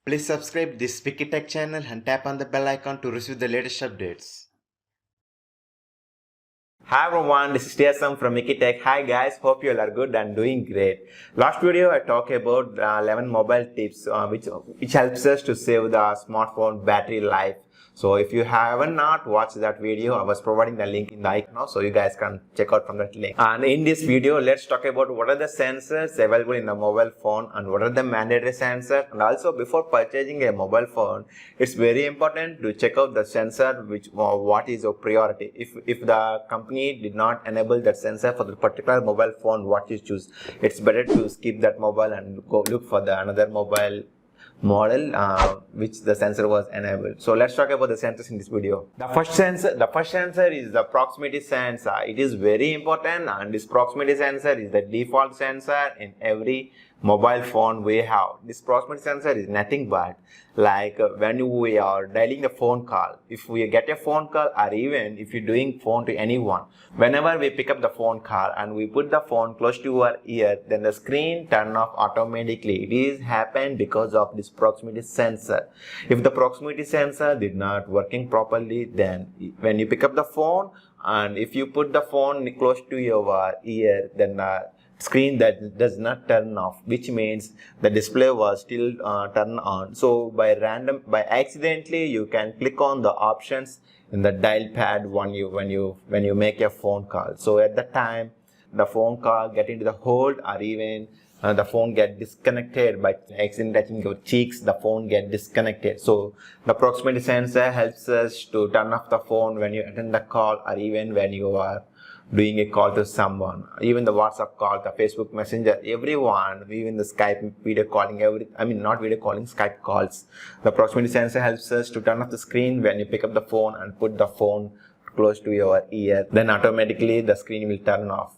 Please subscribe this WikiTech channel and tap on the bell icon to receive the latest updates. Hi everyone, this is TSM from WikiTech. Hi guys, hope you all are good and doing great. Last video I talked about 11 mobile tips which helps us to save the smartphone battery life. So if you haven't not watched that video, I was providing the link in the icon now, so you guys can check out from that link. And in this video, let's talk about what are the sensors available in the mobile phone and what are the mandatory sensors. And also before purchasing a mobile phone, it's very important to check out the sensor what is your priority. If the company did not enable that sensor for the particular mobile phone what you choose, it's better to skip that mobile and go look for the another mobile model which the sensor was enabled. So let's talk about the sensors in this video. The first sensor is the proximity sensor. It is very important, and this proximity sensor is the default sensor in every mobile phone we have. This proximity sensor is nothing but like when we are dialing the phone call, if we get a phone call, or even if you're doing phone to anyone, whenever we pick up the phone call and we put the phone close to our ear, then the screen turn off automatically. It is happened because of this proximity sensor. If the proximity sensor did not working properly, then when you pick up the phone and if you put the phone close to your ear, then screen that does not turn off, which means the display was still turned on. So by accidentally you can click on the options in the dial pad when you make a phone call. So at the time the phone call get into the hold, or even the phone get disconnected by accident touching your cheeks, the phone get disconnected. So the proximity sensor helps us to turn off the phone when you attend the call, or even when you are doing a call to someone, even the WhatsApp call, the Facebook Messenger, everyone, even the Skype video calling, not video calling, Skype calls. The proximity sensor helps us to turn off the screen when you pick up the phone and put the phone close to your ear. Then automatically the screen will turn off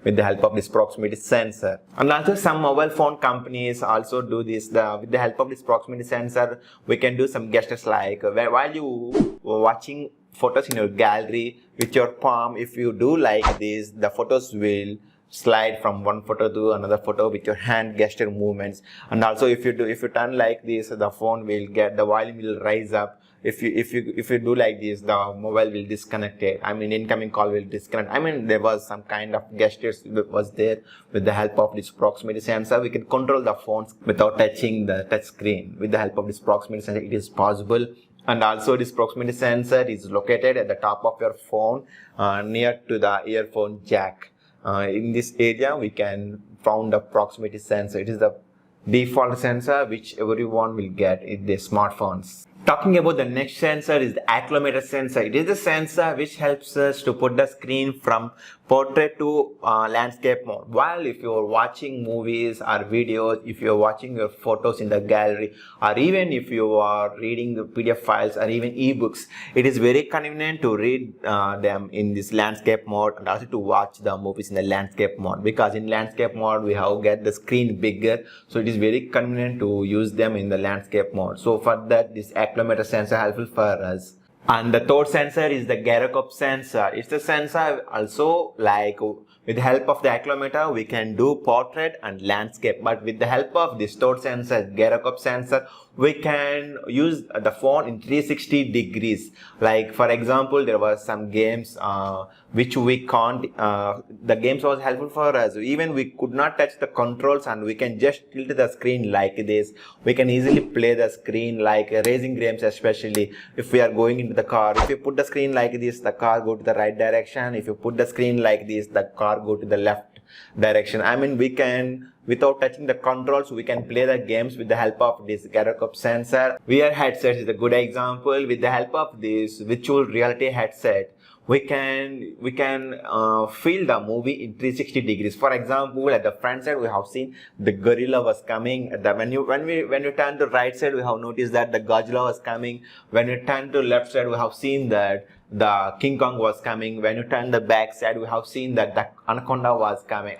with the help of this proximity sensor. And also some mobile phone companies also do this. With the help of this proximity sensor, we can do some gestures like while you watching photos in your gallery with your palm, if you do like this, the photos will slide from one photo to another photo with your hand gesture movements. And also if you turn like this, the phone will get, the volume will rise up. If you do like this, the mobile will disconnect it. Incoming call will disconnect. There was some kind of gestures that was there. With the help of this proximity sensor, we can control the phones without touching the touch screen. With the help of this proximity sensor, it is possible. And also this proximity sensor is located at the top of your phone near to the earphone jack. In this area we can found the proximity sensor. It is the default sensor which everyone will get in their smartphones. Talking about the next sensor is the accelerometer sensor. It is the sensor which helps us to put the screen from portrait to landscape mode. While if you are watching movies or videos, if you are watching your photos in the gallery, or even if you are reading the PDF files or even ebooks, it is very convenient to read them in this landscape mode, and also to watch the movies in the landscape mode, because in landscape mode we have get the screen bigger, so it is very convenient to use them in the landscape mode. So for that, this accelerometer sensor helpful for us. And the third sensor is the gyroscope sensor. It's the sensor also like with the help of the accelerometer we can do portrait and landscape, but with the help of this third sensor, gyroscope sensor, we can use the phone in 360 degrees. Like for example, there was some games which we can't, the games was helpful for us. Even we could not touch the controls and we can just tilt the screen like this. We can easily play the screen like racing games, especially if we are going into the car. If you put the screen like this, the car go to the right direction. If you put the screen like this, the car go to the left direction. We can, without touching the controls, we can play the games with the help of this gyroscope sensor. VR headset is a good example. With the help of this virtual reality headset, we can feel the movie in 360 degrees. For example, at the front side we have seen the gorilla was coming. When you turn to right side, we have noticed that the Godzilla was coming. When you turn to left side, we have seen that the King Kong was coming. When you turn the back side, we have seen that the Anaconda was coming.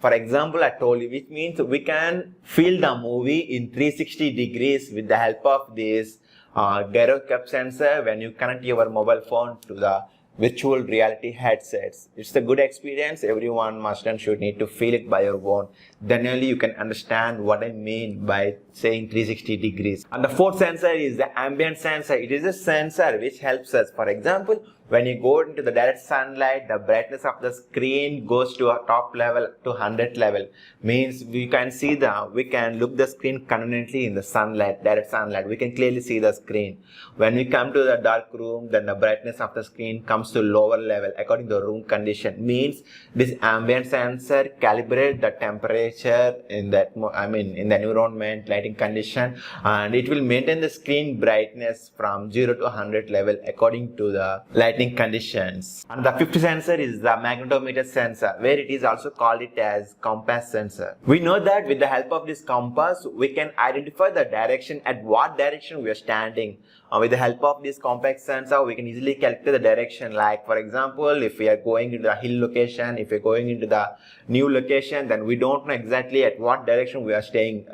For example, I told you, which means we can feel the movie in 360 degrees with the help of this gyroscope sensor when you connect your mobile phone to the virtual reality headsets. It's a good experience. Everyone must and should need to feel it by your own. Then only you can understand what I mean by saying 360 degrees. And the fourth sensor is the ambient sensor. It is a sensor which helps us. For example, when you go into the direct sunlight, the brightness of the screen goes to a top level, to 100 level. Means we can look the screen conveniently in the sunlight, direct sunlight. We can clearly see the screen. When we come to the dark room, then the brightness of the screen comes to lower level according to the room condition. Means this ambient sensor calibrates the temperature in that, in the environment, lighting condition, and it will maintain the screen brightness from 0 to 100 level according to the lighting conditions. And the fifth sensor is the magnetometer sensor, where it is also called it as compass sensor. We know that with the help of this compass, we can identify the direction, at what direction we are standing. With the help of this compass sensor, we can easily calculate the direction. Like for example, if we are going into the hill location, if we are going into the new location, then we don't know exactly at what direction we are standing.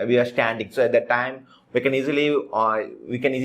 So at that time, we can easily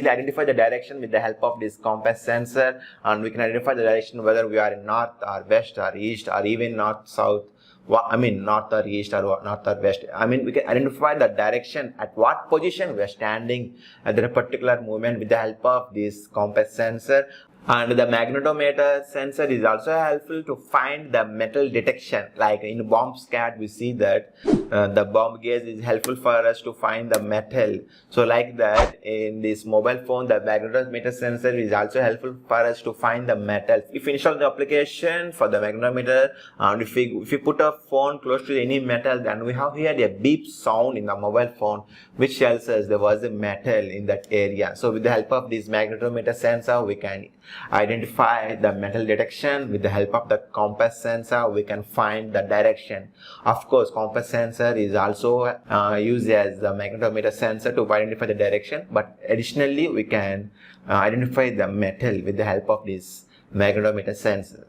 identify the direction with the help of this compass sensor, and we can identify the direction whether we are in north or west or east or even north south. North or east or north or west. We can identify the direction at what position we are standing at that particular moment with the help of this compass sensor. And the magnetometer sensor is also helpful to find the metal detection. Like in bomb scat, we see that the bomb gauge is helpful for us to find the metal. So like that, in this mobile phone, the magnetometer sensor is also helpful for us to find the metal. If we install the application for the magnetometer, and if we put a phone close to any metal, then we have here a beep sound in the mobile phone, which tells us there was a metal in that area. So with the help of this magnetometer sensor, we can identify the metal detection. With the help of the compass sensor, we can find the direction. Of course, compass sensor is also used as the magnetometer sensor to identify the direction, but additionally we can identify the metal with the help of this magnetometer sensor.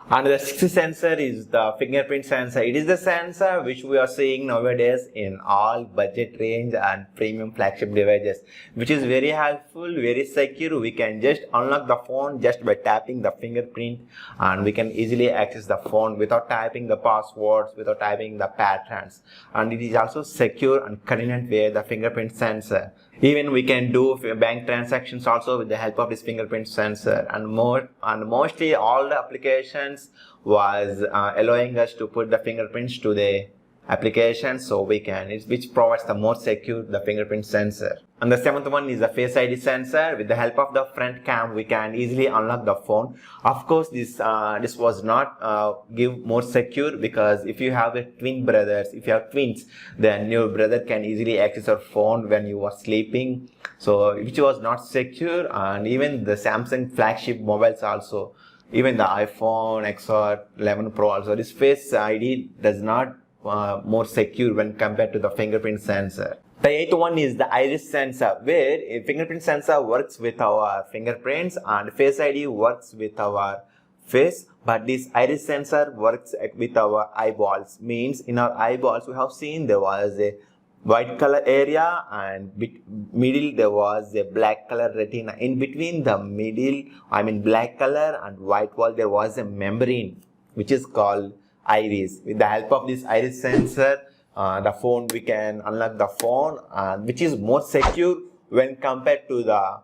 And the sixth sensor is the fingerprint sensor. It is the sensor which we are seeing nowadays in all budget range and premium flagship devices, which is very helpful, very secure. We can just unlock the phone just by tapping the fingerprint, and we can easily access the phone without typing the passwords, without typing the patterns. And it is also secure and convenient way, the fingerprint sensor. Even we can do bank transactions also with the help of this fingerprint sensor, and mostly all the applications was allowing us to put the fingerprints to the application, so which provides the more secure the fingerprint sensor. And the seventh one is the Face ID sensor. With the help of the front cam, we can easily unlock the phone. Of course, this was not give more secure, because if you have twin brothers, if you have twins, then your brother can easily access your phone when you are sleeping. So which was not secure. And even the Samsung flagship mobiles also, even the iPhone XR 11 Pro also, this Face ID does not more secure when compared to the fingerprint sensor. The eighth one is the iris sensor, where a fingerprint sensor works with our fingerprints and Face ID works with our face, but this iris sensor works with our eyeballs. Means in our eyeballs, we have seen there was a white color area, and middle there was a black color retina. In between the middle, black color and white wall, there was a membrane which is called iris. With the help of this iris sensor, we can unlock the phone, which is more secure when compared to the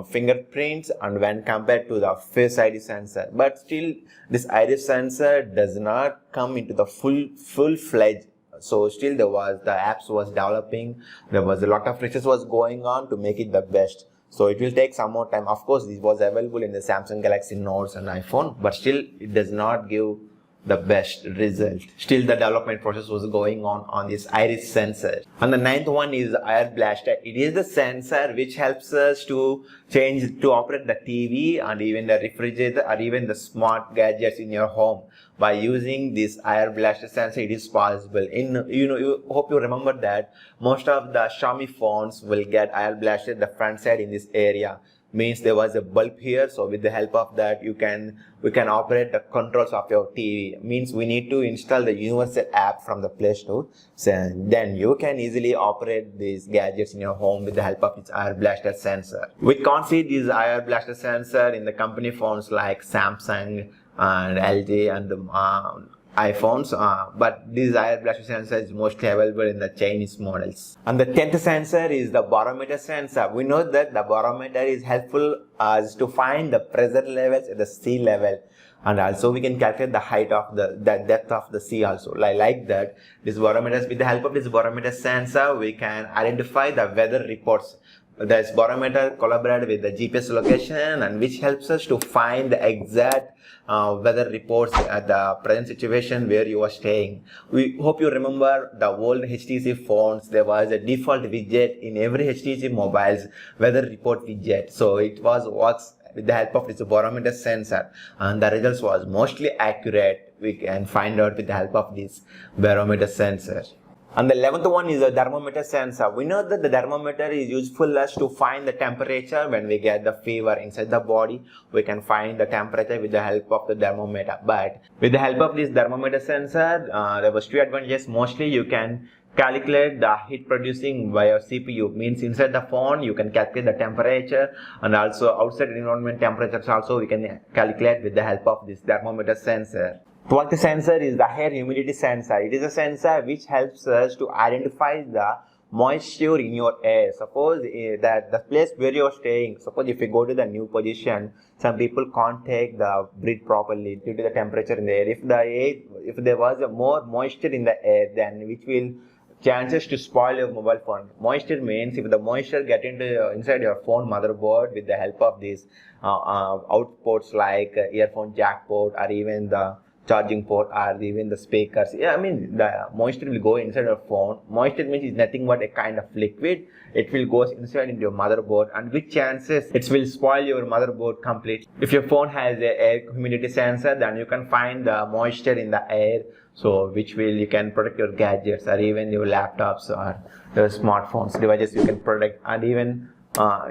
fingerprints and when compared to the Face ID sensor. But still, this iris sensor does not come into the full-fledged. So still the apps was developing. There was a lot of research was going on to make it the best. So it will take some more time. Of course, this was available in the Samsung Galaxy Notes and iPhone, but still it does not give the best result. Still the development process was going on this iris sensor. And the ninth one is air blaster. It is the sensor which helps us to operate the TV and even the refrigerator or even the smart gadgets in your home. By using this air blaster sensor, it is possible. You hope you remember that most of the Xiaomi phones will get air blaster the front side in this area. means there was a bulb here. So with the help of that, we can operate the controls of your TV. Means we need to install the universal app from the Play Store. So then you can easily operate these gadgets in your home with the help of its IR blaster sensor. We can't see this IR blaster sensor in the company phones like Samsung and LG and iPhones, but this IR blaster sensor is mostly available in the Chinese models. And the 10th sensor is the barometer sensor. We know that the barometer is helpful as to find the pressure levels at the sea level, and also we can calculate the height of the depth of the sea also. Like that, this barometer, with the help of this barometer sensor, we can identify the weather reports. This barometer collaborates with the GPS location, and which helps us to find the exact weather reports at the present situation where you are staying. We hope you remember the old HTC phones. There was a default widget in every HTC mobile's weather report widget. So it works with the help of this barometer sensor, and the results was mostly accurate. We can find out with the help of this barometer sensor. And the 11th one is a thermometer sensor. We know that the thermometer is useful as to find the temperature when we get the fever inside the body. We can find the temperature with the help of the thermometer. But with the help of this thermometer sensor, there was two advantages. Mostly you can calculate the heat producing by your CPU. Means inside the phone you can calculate the temperature, and also outside environment temperatures also we can calculate with the help of this thermometer sensor. 12th sensor is the air humidity sensor. It is a sensor which helps us to identify the moisture in your air. Suppose that the place where you are staying, suppose if you go to the new position, some people can't take the breathe properly due to the temperature in the air. If there was a more moisture in the air, then which will chances to spoil your mobile phone. Moisture means if the moisture get into inside your phone motherboard with the help of these outputs like earphone jack port, or even the charging port, or even the speakers. Yeah, I mean the moisture will go inside your phone. Moisture means it's nothing but a kind of liquid. It will go inside into your motherboard, and with chances it will spoil your motherboard completely. If your phone has a air humidity sensor, then you can find the moisture in the air, so which will you can protect your gadgets or even your laptops or your smartphones devices you can protect. And even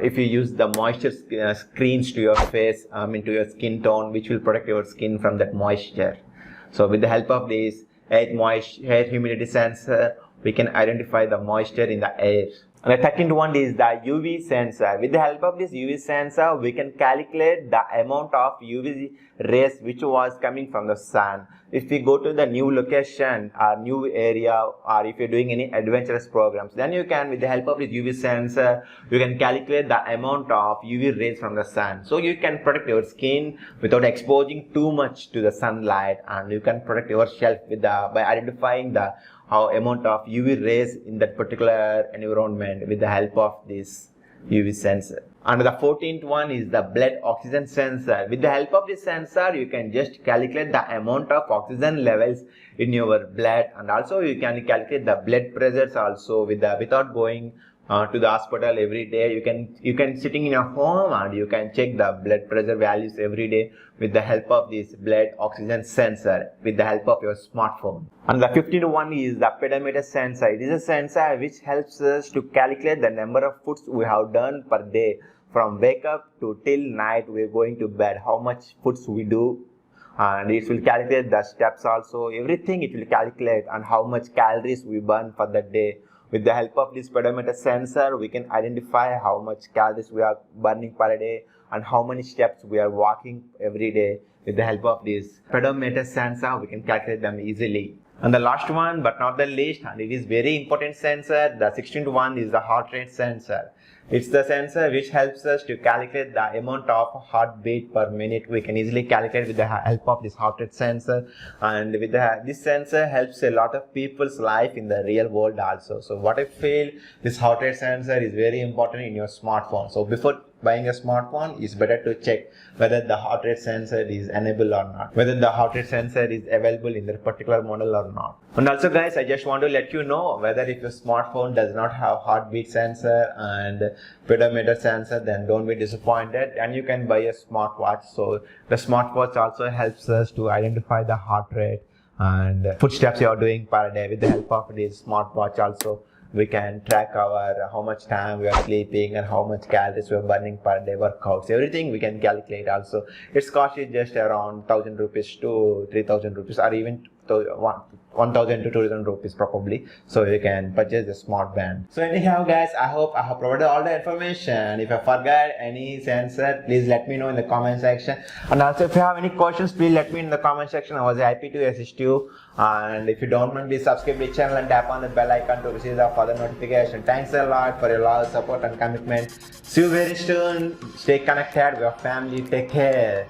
if you use the moisture screens to your face, to your skin tone, which will protect your skin from that moisture. So with the help of this air humidity sensor, we can identify the moisture in the air. And the second one is the UV sensor. With the help of this UV sensor, we can calculate the amount of UV rays which was coming from the sun. If we go to the new location or new area, or if you're doing any adventurous programs, then you can, with the help of this UV sensor, you can calculate the amount of UV rays from the sun. So you can protect your skin without exposing too much to the sunlight, and you can protect yourself by identifying the amount of UV rays in that particular environment with the help of this UV sensor. And the 14th one is the blood oxygen sensor. With the help of this sensor, you can just calculate the amount of oxygen levels in your blood, and also you can calculate the blood pressures also without going to the hospital every day. You can sitting in your home and you can check the blood pressure values every day with the help of this blood oxygen sensor with the help of your smartphone. And the 15th one is the pedometer sensor. It is a sensor which helps us to calculate the number of foots we have done per day, from wake up to till night we are going to bed, how much foots we do, and it will calculate the steps also, everything it will calculate, and how much calories we burn for the day. With the help of this pedometer sensor, we can identify how much calories we are burning per day and how many steps we are walking every day. With the help of this pedometer sensor, we can calculate them easily. And the last one, but not the least, and it is very important sensor, the 16th one is the heart rate sensor. It's the sensor which helps us to calculate the amount of heartbeat per minute. We can easily calculate with the help of this heart rate sensor, and with this sensor helps a lot of people's life in the real world also. So what I feel, this heart rate sensor is very important in your smartphone. So before buying a smartphone, it's better to check whether the heart rate sensor is enabled or not, whether the heart rate sensor is available in that particular model or not. And also guys, I just want to let you know whether if your smartphone does not have heartbeat sensor and pedometer sensor, then don't be disappointed, and you can buy a smartwatch. So the smartwatch also helps us to identify the heart rate and footsteps you are doing per day with the help of this smartwatch also. we can track our how much time we are sleeping and how much calories we are burning per day workouts. Everything we can calculate also. Its cost is just around 1,000 rupees to 3,000 rupees, or even 1,000 to 2,000 rupees probably. So you can purchase the smart band. So anyhow guys, I hope I have provided all the information. If I forgot any sensor, please let me know in the comment section. And also if you have any questions, please let me in the comment section. I was happy to assist you. And if you don't mind, please subscribe to the channel and tap on the bell icon to receive the further notification. Thanks a lot for your love, support and commitment. See you very soon. Stay connected with your family. Take care.